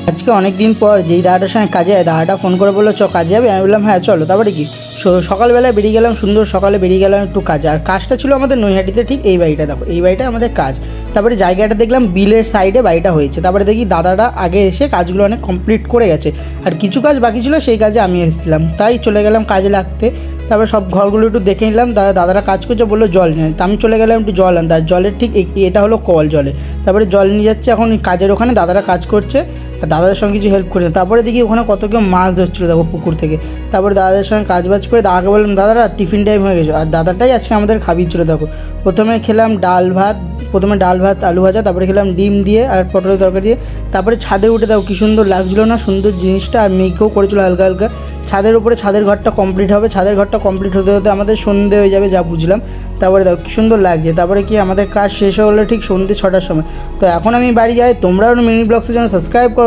আজকে অনেক দিন পর যেই দাদাটার সঙ্গে কাজে যায়, দাদাটা ফোন করে বললো চ কাজে যাবে। আমি বললাম হ্যাঁ চলো। তারপরে কি সকালবেলায় বেরিয়ে গেলাম, সুন্দর সকালে বেরিয়ে গেলাম একটু কাজে। আর কাজটা ছিল আমাদের নৈহাটিতে, ঠিক এই বাড়িটা দেখো, এই বাড়িটা আমাদের কাজ। তারপরে জায়গাটা দেখলাম বিলের সাইডে বাড়িটা হয়েছে। তারপরে দেখি দাদাটা আগে এসে কাজগুলো অনেক কমপ্লিট করে গেছে, আর কিছু কাজ বাকি ছিল, সেই কাজে আমি এসেছিলাম, তাই চলে গেলাম কাজে লাগতে। তারপরে সব ঘরগুলো একটু দেখে নিলাম। দাদারা কাজ করছে, বললো জল নিয়ে, তা আমি চলে গেলাম একটু জল আনতে। আর জলের ঠিক এটা হলো কল জলে। তারপরে জল নিয়ে যাচ্ছে এখন কাজের ওখানে, দাদারা কাজ করছে আর দাদাদের সঙ্গে কিছু হেল্প করে। তারপরে দেখি ওখানে কত কেউ মাছ ধরছিলো দেখো পুকুর থেকে। তারপরে দাদাদের সঙ্গে কাজ বাজ করে দাদাকে বললাম দাদারা টিফিন টাইম হয়ে গেছে। আর দাদাটাই আজকে আমাদের খাবিয়েছিল দেখো। প্রথমে খেলাম ডাল ভাত, আলু ভাজা, তারপরে খেলাম ডিম দিয়ে আর পটলের তরকারি দিয়ে। তারপরে ছাদে উঠে দেখো কী সুন্দর লাগছিলো না, সুন্দর জিনিসটা। আর মেঘও করেছিল হালকা হালকা। ছাদের উপরে ছাদের ঘরটা কমপ্লিট হবে, ছাদের ঘরটা কমপ্লিট হতে হতে আমাদের সন্ধে হয়ে যাবে যা বুঝলাম। তারপরে দেখো কী সুন্দর লাগছে। তারপরে কি আমাদের কাজ শেষ হলো ঠিক সন্ধ্যে 6টার সময়। তো এখন আমি বাড়ি যাই। তোমরাও মিনি ব্লগসের জন্য সাবস্ক্রাইব করো।